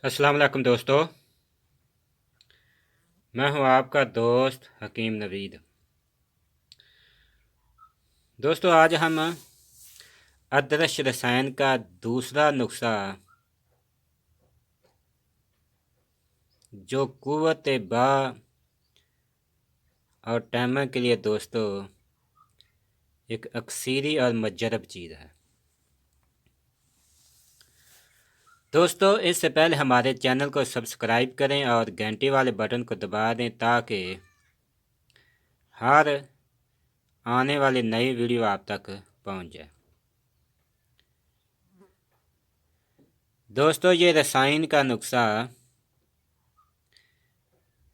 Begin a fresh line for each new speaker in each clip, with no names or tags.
अस्सलाम वालेकुम दोस्तों। मैं हूं आपका दोस्त हकीम नवीद। दोस्तों, आज हम अदरश रसायन का दूसरा नुस्खा जो कुव्वत बा और टैमर के लिए दोस्तों एक अक्सीरी और मुजरब चीज़ है। दोस्तों, इससे पहले हमारे चैनल को सब्सक्राइब करें और घंटी वाले बटन को दबा दें ताकि हर आने वाली नई वीडियो आप तक पहुंच जाए। दोस्तों, ये रसायन का नुस्खा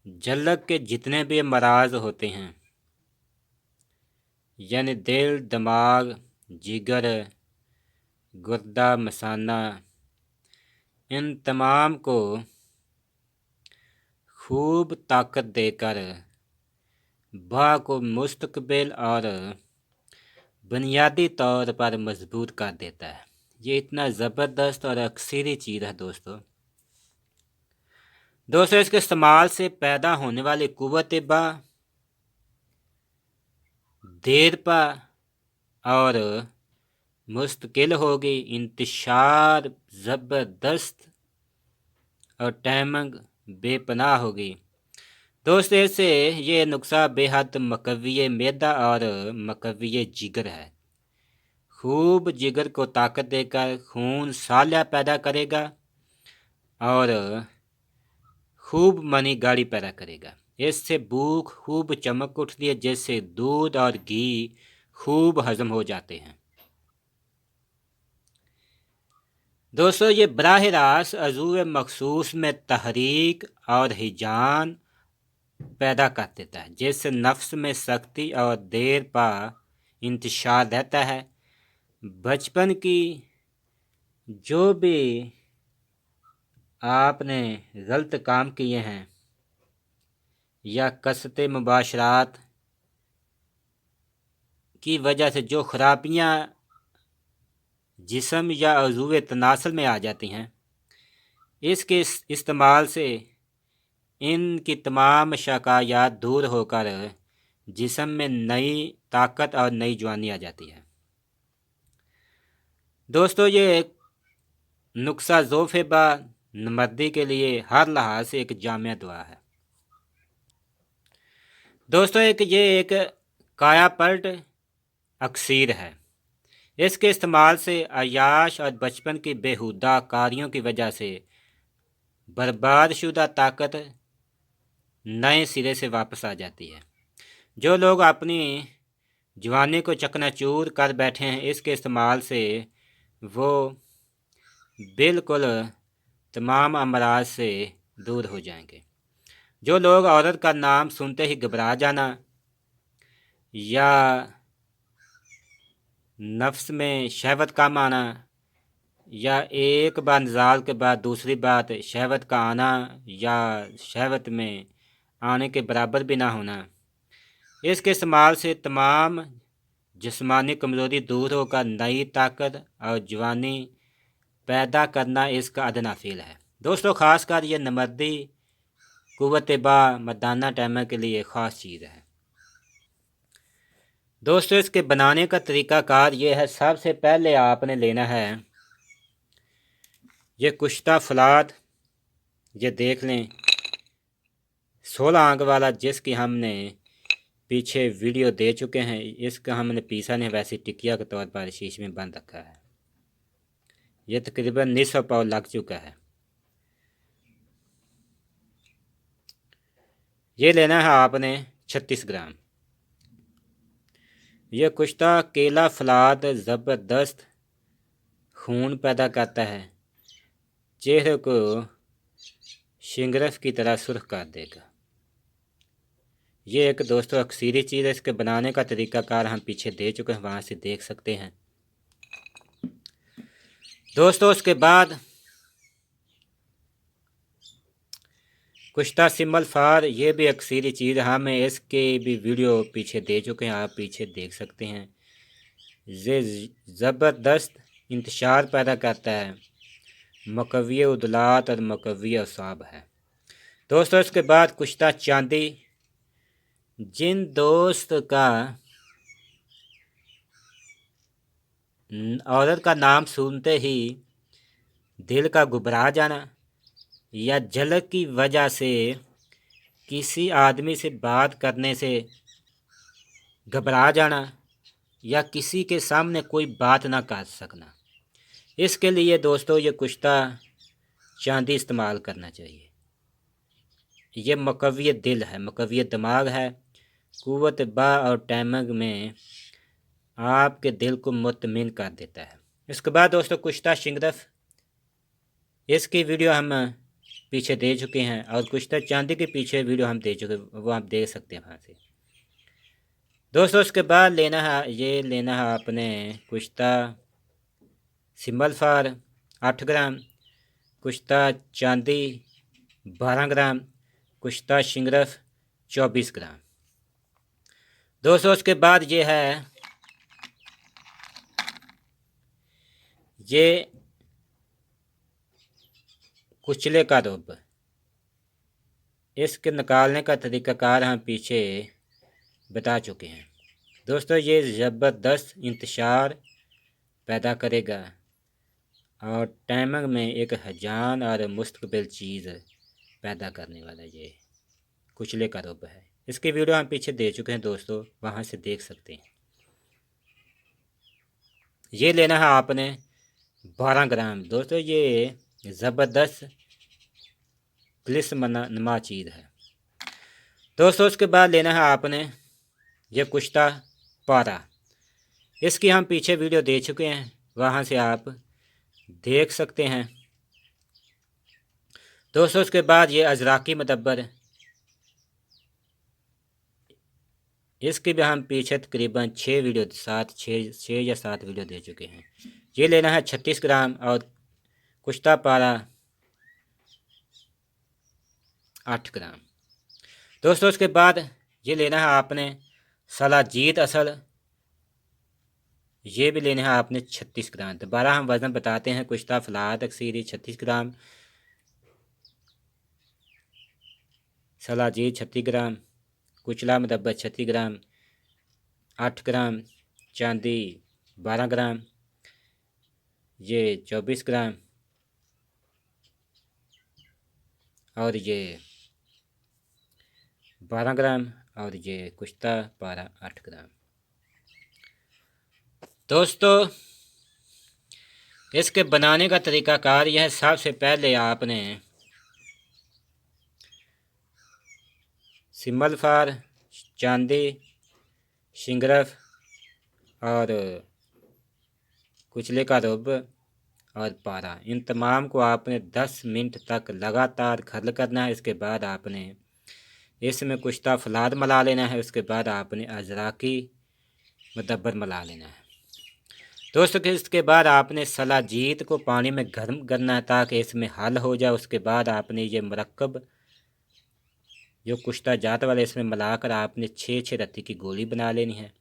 झलक के जितने भी मराज होते हैं, यानी दिल, दिमाग, जिगर, गुर्दा, मसाना, इन तमाम को खूब ताकत देकर बा को मुस्तकबिल और बुनियादी तौर पर मजबूत कर देता है। ये इतना ज़बरदस्त और अक्सीरी चीज़ है दोस्तों। इसके इस्तेमाल से पैदा होने वाली कुव्वत बा, देर पा और मुस्तकिल होगी, इंतशार ज़बरदस्त और टाइमिंग बेपनाह होगी। दोस्तों, इससे ये नुस्खा बेहद मकवी मैदा और मकवी जिगर है। खूब जिगर को ताकत देकर खून साल्या पैदा करेगा और खूब मनी गाड़ी पैदा करेगा। इससे भूख खूब चमक उठती है, जिससे दूध और घी खूब हजम हो जाते हैं। दोस्तों, ये बराह रास्त अज़ू मखसूस में तहरीक और हिजान पैदा कर देता है, जिससे नफ्स में सख्ती और देर पा इंतशार रहता है। बचपन की जो भी आपने गलत काम किए हैं या कसरत मुबाशरात की वजह से जो खराबियाँ जिस्म या अज़ू तनासल में आ जाती हैं, इसके इस्तेमाल से इनकी तमाम शकायात दूर होकर जिस्म में नई ताकत और नई जवानी आ जाती है। दोस्तों, ये नुस्खा ज़ोफ़ेबा नमर्दी के लिए हर लिहाज से एक जामिया दुआ है। दोस्तों, एक काया पलट अक्सीर है। इसके इस्तेमाल से अयाश और बचपन की बेहुदा कारियों की वजह से बर्बाद शुदा ताकत नए सिरे से वापस आ जाती है। जो लोग अपनी जवानी को चकनाचूर कर बैठे हैं, इसके इस्तेमाल से वो बिल्कुल तमाम अमराज से दूर हो जाएंगे। जो लोग औरत का नाम सुनते ही घबरा जाना या नफ्स में शहवत कम आना या एक बार नज़ाल के बाद दूसरी बात शहवत का आना या शहवत में आने के बराबर भी ना होना, इसके इस्तेमाल से तमाम जिस्मानी कमज़ोरी दूर होकर नई ताकत और जवानी पैदा करना इसका अदना फ़ील है। दोस्तों, ख़ासकर ये नमर्दी कुव्वत बा मर्दाना टाइमर के लिए ख़ास चीज़ है। दोस्तों, इसके बनाने का तरीक़ाकार ये है। सबसे पहले आपने लेना है ये कुश्ता फलाद, ये देख लें 16 अंक वाला, जिसकी हमने पीछे वीडियो दे चुके हैं। इसका हमने पीसा नहीं, वैसे टिकिया के तौर पर शीश में बंद रखा है। ये तकरीबन 900 पाव लग चुका है। ये लेना है आपने 36 ग्राम। यह कुश्ता केला फलाद ज़बरदस्त खून पैदा करता है, चेहरे को शिंगरफ की तरह सुर्ख कर देगा। ये एक दोस्तों अक्सीरी चीज़ है। इसके बनाने का तरीक़ाकार हम पीछे दे चुके हैं, वहाँ से देख सकते हैं। दोस्तों, उसके बाद कुश्ता सिम्बल फार, ये भी अक्सीरी चीज़ हमें इसके भी वीडियो पीछे दे चुके हैं, आप पीछे देख सकते हैं। ये ज़बरदस्त इंतशार पैदा करता है मकवी उदलात और मकवी असाब है। दोस्तों इसके बाद कुश्ता चांदी। जिन दोस्त का औरत का नाम सुनते ही दिल का घबरा जाना या झलक की वजह से किसी आदमी से बात करने से घबरा जाना या किसी के सामने कोई बात ना कर सकना, इसके लिए दोस्तों ये कुश्ता चांदी इस्तेमाल करना चाहिए। ये मकवी दिल है, मकवी दिमाग है, कुव्वत बा और टैमग में आपके दिल को मुतमिन कर देता है। इसके बाद दोस्तों कुश्ता शिंगरफ, इसकी वीडियो हम पीछे दे चुके हैं और कुश्ता चांदी के पीछे वीडियो हम दे चुके, वो आप देख सकते हैं वहाँ से। दोस्तों उसके बाद लेना है, ये लेना है आपने कुश्ता सिंबल फार 8 ग्राम, कुश्ता चांदी 12 ग्राम, कुश्ता शिंगरफ 24 ग्राम। दोस्तों उसके बाद ये है, ये कुचले का रुब, इसके निकालने का तरीक़ाकार हम पीछे बता चुके हैं। दोस्तों ये ज़बरदस्त इंतशार पैदा करेगा और टैमग में एक हजान और मुस्तकबिल चीज़ पैदा करने वाला ये कुचले का रुब है। इसकी वीडियो हम पीछे दे चुके हैं दोस्तों, वहाँ से देख सकते हैं। ये लेना है आपने 12 ग्राम। दोस्तों ये ज़बरदस्त नमा चीज़ है। दोस्तों उसके बाद लेना है आपने ये कुश्ता पारा, इसकी हम पीछे वीडियो दे चुके हैं, वहाँ से आप देख सकते हैं। दोस्तों उसके बाद ये अजराकी मदब्बर, इसकी भी हम पीछे तकरीबन 6 या 7 वीडियो दे चुके हैं। ये लेना है 36 ग्राम और कुश्ता पारा 8 ग्राम। दोस्तों उसके बाद ये लेना है आपने सलाजीत असल, ये भी लेना है आपने 36 ग्राम। दोबारा हम वज़न बताते हैं। कुश्ता फलाह तकसीरी 36 ग्राम, सलाजीत 36 ग्राम, कुचला मदब्बर 36 ग्राम, 8 ग्राम चांदी 12 ग्राम, ये 24 ग्राम और ये 12 ग्राम और ये कुश्ता पारा 8 ग्राम। दोस्तों इसके बनाने का तरीक़ाकार यह है। सबसे पहले आपने सिंबल फार, चांदी, शिंगरफ और कुचले का रुब और पारा, इन तमाम को आपने 10 मिनट तक लगातार खर्ल करना है। इसके बाद आपने इसमें कुश्ता फलाद मिला लेना है। उसके बाद आपने अजराकी मदब्बर मिला लेना है। दोस्तों इसके बाद आपने सलाजीत को पानी में गर्म करना है ताकि इसमें हल हो जाए। उसके बाद आपने ये मरकब जो कुश्ता जात वाले इसमें मिलाकर आपने 6 रत्ती की गोली बना लेनी है।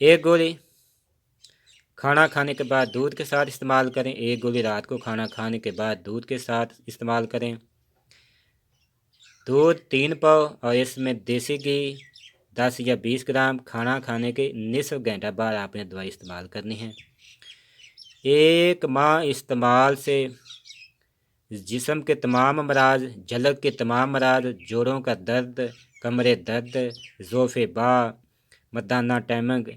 एक गोली खाना खाने के बाद दूध के साथ इस्तेमाल करें, एक गोली रात को खाना खाने के बाद दूध के साथ इस्तेमाल करें। दूध 3 पाव और इसमें देसी घी 10 या 20 ग्राम। खाना खाने के निसफ घंटा बाद आपने दवाई इस्तेमाल करनी है। 1 माह इस्तेमाल से जिस्म के तमाम अमराज, झलक के तमाम अमराज, जोड़ों का दर्द, कमरे दर्द, ज़ोफ़े बा, मर्दाना टैमग,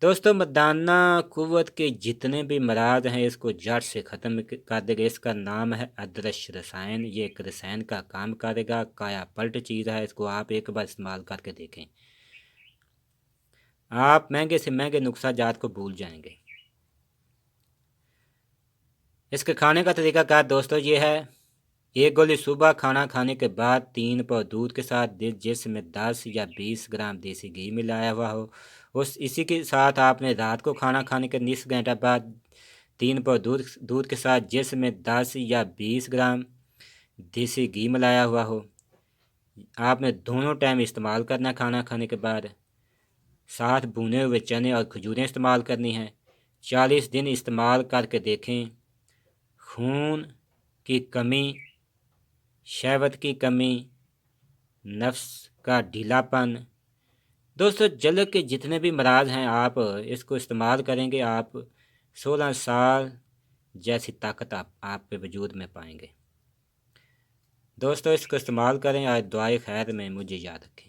दोस्तों मर्दाना कुव्वत के जितने भी मराज हैं इसको जड़ से ख़त्म कर देगा। इसका नाम है अदरश रसायन। ये एक रसायन का काम करेगा, काया पलट चीज़ है। इसको आप एक बार इस्तेमाल करके देखें, आप महंगे से महंगे नुस्खा जात को भूल जाएंगे। इसके खाने का तरीका क्या दोस्तों ये है। एक गोली सुबह खाना खाने के बाद 3 पाव दूध के साथ, जिसमें 10 या 20 ग्राम देसी घी मिलाया हुआ हो। इसी के साथ आपने रात को खाना खाने के निस घंटा बाद 3 पाव दूध के साथ, जिसमें 10 या 20 ग्राम देसी घी मिलाया हुआ हो, आपने दोनों टाइम इस्तेमाल करना खाना खाने के बाद। साथ भुने हुए चने और खजूरें इस्तेमाल करनी हैं। 40 दिन इस्तेमाल करके देखें, खून की कमी, शहवत की कमी, नफ्स का ढीलापन। दोस्तों जल के जितने भी मराज हैं आप इसको इस्तेमाल करेंगे, आप 16 साल जैसी ताकत आप पे वजूद में पाएंगे। दोस्तों इसको इस्तेमाल करें। आज दुआए खैर में मुझे याद रखें।